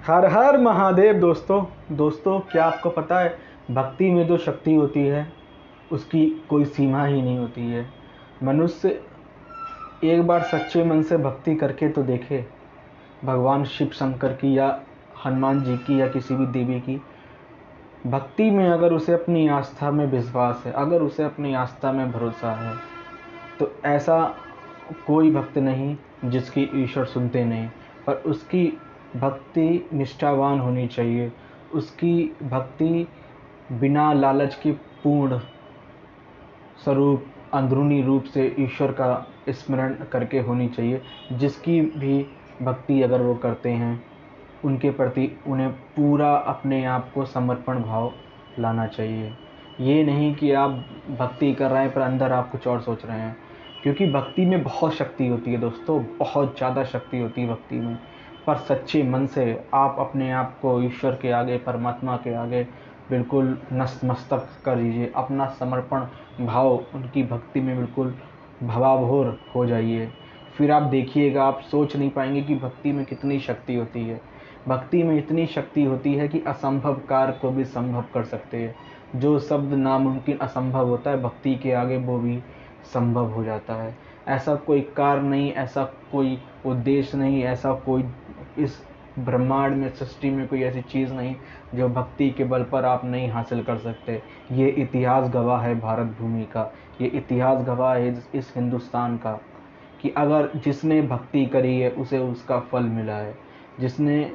हर हर महादेव। दोस्तों क्या आपको पता है, भक्ति में जो शक्ति होती है उसकी कोई सीमा ही नहीं होती है। मनुष्य एक बार सच्चे मन से भक्ति करके तो देखे, भगवान शिव शंकर की या हनुमान जी की या किसी भी देवी की भक्ति में अगर उसे अपनी आस्था में विश्वास है, अगर उसे अपनी आस्था में भरोसा है, तो ऐसा कोई भक्त नहीं जिसकी ईश्वर सुनते नहीं। पर उसकी भक्ति निष्ठावान होनी चाहिए, उसकी भक्ति बिना लालच के पूर्ण स्वरूप अंदरूनी रूप से ईश्वर का स्मरण करके होनी चाहिए। जिसकी भी भक्ति अगर वो करते हैं उनके प्रति उन्हें पूरा अपने आप को समर्पण भाव लाना चाहिए। ये नहीं कि आप भक्ति कर रहे हैं पर अंदर आप कुछ और सोच रहे हैं, क्योंकि भक्ति में बहुत शक्ति होती है दोस्तों, बहुत ज़्यादा शक्ति होती है भक्ति में। पर सच्चे मन से आप अपने आप को ईश्वर के आगे, परमात्मा के आगे बिल्कुल नतमस्तक कर दीजिए, अपना समर्पण भाव उनकी भक्ति में बिल्कुल भवाभोर हो जाइए। फिर आप देखिएगा, आप सोच नहीं पाएंगे कि भक्ति में कितनी शक्ति होती है। भक्ति में इतनी शक्ति होती है कि असंभव कार्य को भी संभव कर सकते हैं। जो शब्द नामुमकिन असंभव होता है, भक्ति के आगे वो भी संभव हो जाता है। ऐसा कोई कार्य नहीं, ऐसा कोई उद्देश्य नहीं, ऐसा कोई इस ब्रह्मांड में, सृष्टि में कोई ऐसी चीज़ नहीं जो भक्ति के बल पर आप नहीं हासिल कर सकते। ये इतिहास गवाह है भारत भूमि का, ये इतिहास गवाह है इस हिंदुस्तान का, कि अगर जिसने भक्ति करी है उसे उसका फल मिला है। जिसने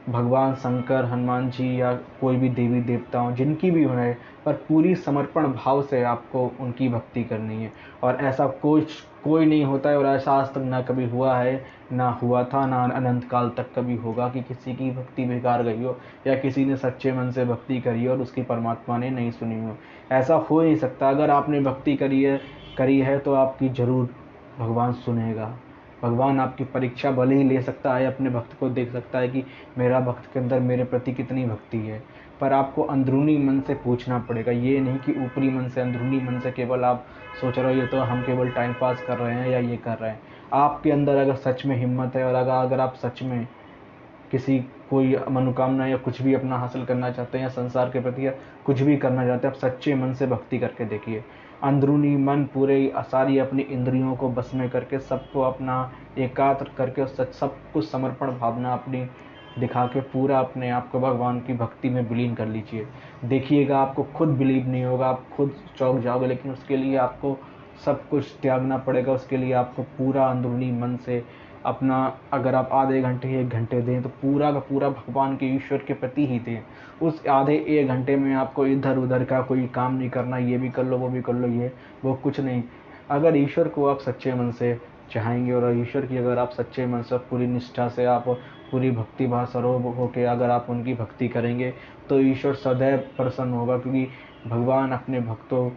भगवान शंकर, हनुमान जी या कोई भी देवी देवताओं जिनकी भी है, पर पूरी समर्पण भाव से आपको उनकी भक्ति करनी है। और ऐसा कोई नहीं होता है, और ऐसा आज तक ना कभी हुआ है, ना हुआ था, ना अनंत काल तक कभी होगा कि किसी की भक्ति बेकार गई हो या किसी ने सच्चे मन से भक्ति करी हो और उसकी परमात्मा ने नहीं सुनी हो। ऐसा हो नहीं सकता। अगर आपने भक्ति करी है तो आपकी जरूर भगवान सुनेगा। भगवान आपकी परीक्षा भले ही ले सकता है, अपने भक्त को देख सकता है कि मेरा भक्त के अंदर मेरे प्रति कितनी भक्ति है, पर आपको अंदरूनी मन से पूछना पड़ेगा। ये नहीं कि ऊपरी मन से, अंदरूनी मन से केवल आप सोच रहे हो ये तो हम केवल टाइम पास कर रहे हैं या ये कर रहे हैं। आपके अंदर अगर सच में हिम्मत है और अगर आप सच में किसी कोई मनोकामना या कुछ भी अपना हासिल करना चाहते हैं या संसार के प्रति या कुछ भी करना चाहते हैं, आप सच्चे मन से भक्ति करके देखिए। अंदरूनी मन पूरे सारी अपनी इंद्रियों को बस में करके, सबको अपना एकाग्र करके, सब कुछ समर्पण भावना अपनी दिखा के पूरा अपने आप को भगवान की भक्ति में विलीन कर लीजिए। देखिएगा आपको खुद बिलीव नहीं होगा, आप खुद चौंक जाओगे, लेकिन उसके लिए आपको सब कुछ त्यागना पड़ेगा। उसके लिए आपको पूरा अंदरूनी मन से अपना, अगर आप आधे घंटे 1 घंटे दें तो पूरा का पूरा भगवान के, ईश्वर के प्रति ही दें। उस आधे 1 घंटे में आपको इधर उधर का कोई काम नहीं करना, ये भी कर लो वो भी कर लो, ये वो कुछ नहीं। अगर ईश्वर को आप सच्चे मन से चाहेंगे और ईश्वर की अगर आप सच्चे मन से पूरी निष्ठा से आप पूरी भक्ति भाव स्वरूप होकर अगर आप उनकी भक्ति करेंगे तो ईश्वर सदैव प्रसन्न होगा। क्योंकि भगवान अपने भक्तों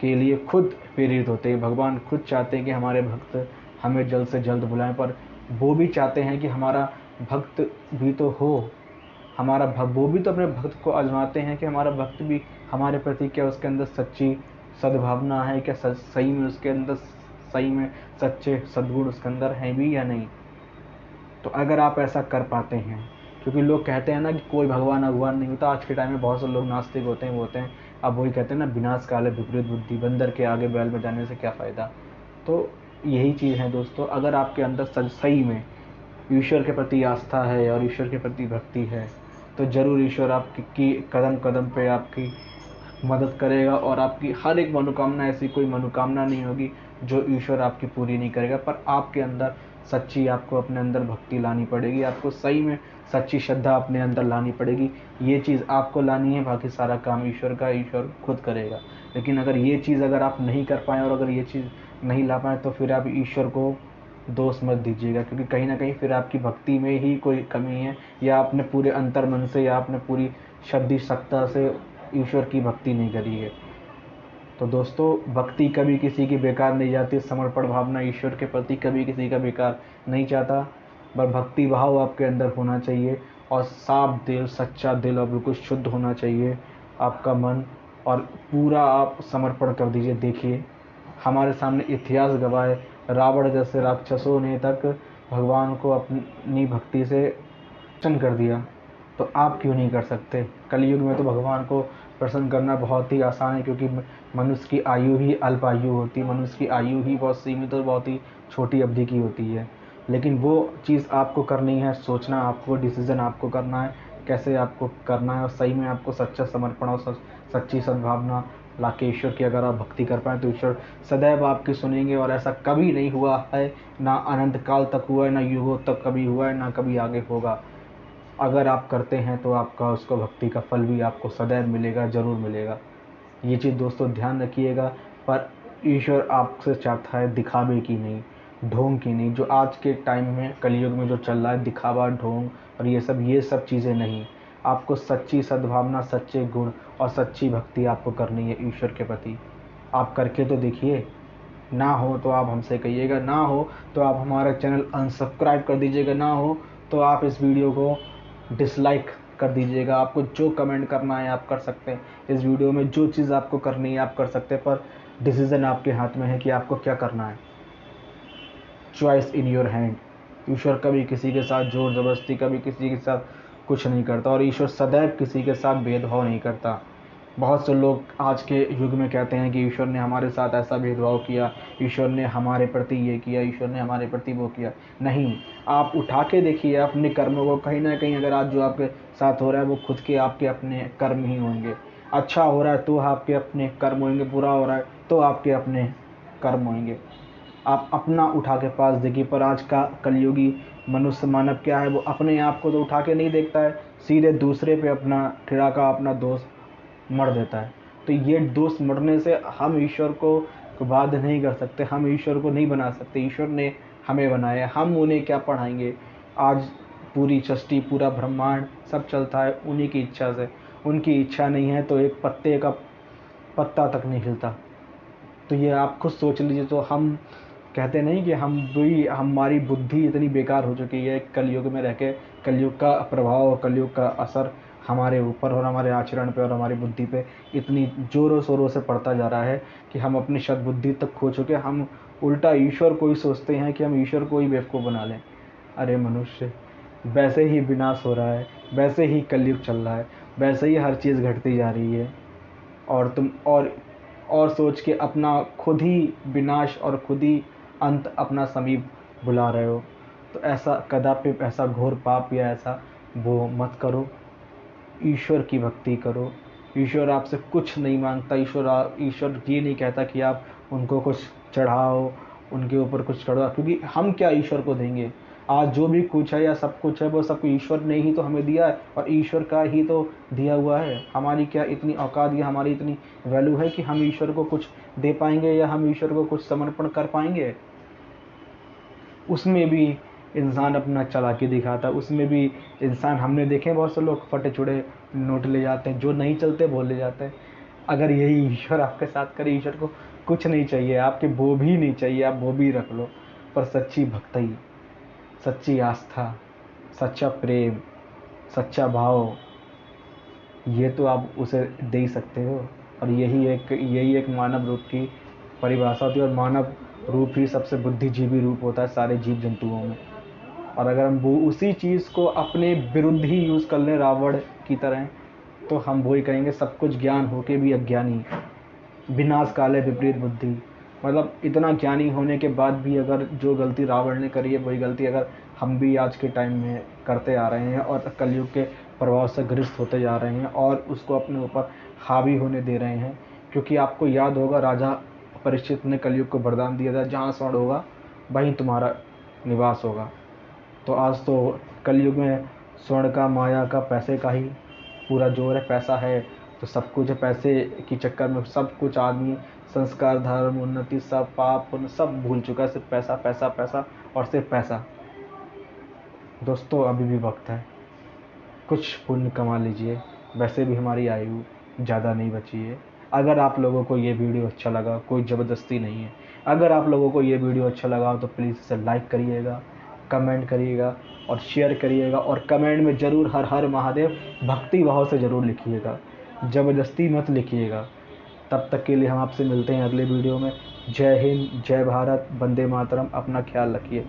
के लिए खुद प्रेरित होते हैं। भगवान खुद चाहते हैं कि हमारे भक्त हमें जल्द से जल्द बुलाएं, पर वो भी चाहते हैं कि हमारा भक्त भी तो हो, वो भी तो अपने भक्त को आजमाते हैं कि हमारा भक्त भी हमारे प्रति क्या उसके अंदर सच्ची सद्भावना है, क्या सही में उसके अंदर सही में सच्चे सद्गुण उसके अंदर हैं भी या नहीं। तो अगर आप ऐसा कर पाते हैं, क्योंकि लोग कहते हैं ना कि कोई भगवान अगवान नहीं होता। आज के टाइम में बहुत से लोग नास्तिक होते हैं, वो होते हैं, अब वही कहते हैं ना, विनाश काल है विपरीत बुद्धि, बंदर के आगे बैल बजाने से क्या फ़ायदा। तो यही चीज़ है दोस्तों, अगर आपके अंदर सही में ईश्वर के प्रति आस्था है और ईश्वर के प्रति भक्ति है तो ज़रूर ईश्वर आपकी कदम कदम पे आपकी मदद करेगा। और आपकी हर एक मनोकामना, ऐसी कोई मनोकामना नहीं होगी जो ईश्वर आपकी पूरी नहीं करेगा। पर आपके अंदर सच्ची, आपको अपने अंदर भक्ति लानी पड़ेगी, आपको सही में सच्ची श्रद्धा अपने अंदर लानी पड़ेगी। ये चीज़ आपको लानी है, बाकी सारा काम ईश्वर का, ईश्वर खुद करेगा। लेकिन अगर ये चीज़ अगर आप नहीं कर पाएँ और अगर ये चीज़ नहीं ला पाएँ तो फिर आप ईश्वर को दोष मत दीजिएगा, क्योंकि कहीं ना कहीं फिर आपकी भक्ति में ही कोई कमी है, या आपने पूरे अंतर मन से या आपने पूरी शब्दी सत्ता से ईश्वर की भक्ति नहीं करी है। तो दोस्तों, भक्ति कभी किसी की बेकार नहीं जाती। समर्पण भावना ईश्वर के प्रति कभी किसी का बेकार नहीं चाहता, पर भक्ति भाव आपके अंदर होना चाहिए और साफ दिल, सच्चा दिल और बिल्कुल शुद्ध होना चाहिए आपका मन, और पूरा आप समर्पण कर दीजिए। देखिए हमारे सामने इतिहास गवाह है, रावण जैसे राक्षसों ने तक भगवान को अपनी भक्ति से प्रसन्न कर दिया, तो आप क्यों नहीं कर सकते? कलयुग में तो भगवान को प्रसन्न करना बहुत ही आसान है, क्योंकि मनुष्य की आयु ही अल्प आयु होती है, मनुष्य की आयु ही बहुत सीमित और बहुत ही छोटी अवधि की होती है। लेकिन वो चीज़ आपको करनी है, सोचना आपको, डिसीज़न आपको करना है, कैसे आपको करना है, और सही में आपको सच्चा समर्पण और सच्ची सद्भावना लाके ईश्वर की अगर आप भक्ति कर पाएँ तो ईश्वर सदैव आपकी सुनेंगे। और ऐसा कभी नहीं हुआ है, ना अनंत काल तक हुआ है, ना युगों तक कभी हुआ है, ना कभी आगे होगा। अगर आप करते हैं तो आपका उसको भक्ति का फल भी आपको सदैव मिलेगा, ज़रूर मिलेगा। ये चीज़ दोस्तों ध्यान रखिएगा। पर ईश्वर आपसे चाहता है दिखावे की नहीं, ढोंग की नहीं। जो आज के टाइम में कलयुग में जो चल रहा है, दिखावा, ढोंग और ये सब चीज़ें नहीं। आपको सच्ची सद्भावना, सच्चे गुण और सच्ची भक्ति आपको करनी है ईश्वर के प्रति। आप करके तो देखिए। ना हो तो आप हमसे कहिएगा, ना हो तो आप हमारा चैनल अनसब्सक्राइब कर दीजिएगा, ना हो तो आप इस वीडियो को डिसलाइक कर दीजिएगा। आपको जो कमेंट करना है आप कर सकते हैं, इस वीडियो में जो चीज़ आपको करनी है आप कर सकते हैं, पर डिसीज़न आपके हाथ में है कि आपको क्या करना है। Choice in your hand. ईश्वर कभी किसी के साथ जोर ज़बरदस्ती, कभी किसी के साथ कुछ नहीं करता, और ईश्वर सदैव किसी के साथ भेदभाव नहीं करता। बहुत से लोग आज के युग में कहते हैं कि ईश्वर ने हमारे साथ ऐसा भेदभाव किया, ईश्वर ने हमारे प्रति ये किया, ईश्वर ने हमारे प्रति वो किया। नहीं, आप उठा के देखिए अपने कर्मों को। कहीं ना कहीं अगर आज जो आपके साथ हो रहा है वो खुद के आपके अपने कर्म ही होंगे। अच्छा हो रहा है तो आपके अपने कर्म होंगे, बुरा हो रहा है तो आपके अपने कर्म होंगे। आप अपना उठा के पास देखिए। पर आज का कलयुगी मनुष्य मानव क्या है, वो अपने आप को तो उठा के नहीं देखता है, सीधे दूसरे पे अपना ठिड़ाका, अपना दोष मढ़ देता है। तो ये दोष मढ़ने से हम ईश्वर को बाध्य नहीं कर सकते, हम ईश्वर को नहीं बना सकते। ईश्वर ने हमें बनाया, हम उन्हें क्या पढ़ाएंगे? आज पूरी सृष्टि, पूरा ब्रह्मांड सब चलता है उन्हीं की इच्छा से। उनकी इच्छा नहीं है तो एक पत्ते का पत्ता तक नहीं हिलता। तो ये आप खुद सोच लीजिए। तो हम कहते नहीं कि हमारी बुद्धि इतनी बेकार हो चुकी है कलयुग में रह के। कलयुग का प्रभाव और कलयुग का असर हमारे ऊपर और हमारे आचरण पे और हमारी बुद्धि पे इतनी ज़ोरों शोरों से पड़ता जा रहा है कि हम अपनी सद्बुद्धि तक खो चुके। हम उल्टा ईश्वर को ही सोचते हैं कि हम ईश्वर को ही बेवकूफ़ बना लें। अरे मनुष्य, वैसे ही विनाश हो रहा है, वैसे ही कलयुग चल रहा है, वैसे ही हर चीज़ घटती जा रही है, और तुम और सोच के अपना खुद ही विनाश और खुद ही अंत अपना समीप बुला रहे हो। तो ऐसा कदापि, ऐसा घोर पाप या ऐसा वो मत करो। ईश्वर की भक्ति करो। ईश्वर आपसे कुछ नहीं मांगता। ईश्वर ये नहीं कहता कि आप उनको कुछ चढ़ाओ, उनके ऊपर कुछ चढ़ाओ, क्योंकि हम क्या ईश्वर को देंगे? आज जो भी कुछ है या सब कुछ है वो सब ईश्वर ने ही तो हमें दिया है, और ईश्वर का ही तो दिया हुआ है। हमारी क्या इतनी औकात या हमारी इतनी वैल्यू है कि हम ईश्वर को कुछ दे पाएंगे या हम ईश्वर को कुछ समर्पण कर पाएंगे? उसमें भी इंसान अपना चालाकी दिखाता है, उसमें भी इंसान, हमने देखे बहुत से लोग फटे छुड़े नोट ले जाते हैं, जो नहीं चलते बोल ले जाते हैं। अगर यही ईश्वर आपके साथ करे, ईश्वर को कुछ नहीं चाहिए, आपके वो भी नहीं चाहिए, आप वो भी रख लो, पर सच्ची भक्ति, सच्ची आस्था, सच्चा प्रेम, सच्चा भाव, ये तो आप उसे दे ही सकते हो। और यही एक मानव रूप की परिभाषा होती है, और मानव रूप ही सबसे बुद्धिजीवी रूप होता है सारे जीव जंतुओं में। और अगर हम वो उसी चीज़ को अपने विरुद्ध ही यूज़ कर लें रावण की तरह, तो हम वही कहेंगे सब कुछ ज्ञान होके भी अज्ञानी, विनाश काले विपरीत बुद्धि। मतलब इतना ज्ञानी होने के बाद भी अगर जो गलती रावण ने करी है वही गलती अगर हम भी आज के टाइम में करते आ रहे हैं और कलयुग के प्रभाव से ग्रस्त होते जा रहे हैं और उसको अपने ऊपर हावी होने दे रहे हैं। क्योंकि आपको याद होगा राजा परीक्षित ने कलयुग को वरदान दिया था, जहाँ स्वर्ण होगा वहीं तुम्हारा निवास होगा। तो आज तो कलयुग में स्वर्ण का, माया का, पैसे का ही पूरा जोर है। पैसा है तो सब कुछ है। पैसे के चक्कर में सब कुछ आदमी, संस्कार, धर्म, उन्नति, सब पाप पुण्य सब भूल चुका है। सिर्फ पैसा पैसा पैसा और सिर्फ पैसा। दोस्तों अभी भी वक्त है, कुछ पुण्य कमा लीजिए। वैसे भी हमारी आयु ज़्यादा नहीं बची है। अगर आप लोगों को ये वीडियो अच्छा लगा, कोई ज़बरदस्ती नहीं है, अगर आप लोगों को ये वीडियो अच्छा लगा तो प्लीज़ इसे लाइक करिएगा, कमेंट करिएगा और शेयर करिएगा। और कमेंट में ज़रूर हर हर महादेव भक्ति भाव से ज़रूर लिखिएगा, ज़बरदस्ती मत लिखिएगा। तब तक के लिए हम आपसे मिलते हैं अगले वीडियो में। जय हिंद, जय भारत, वंदे मातरम। अपना ख्याल रखिए।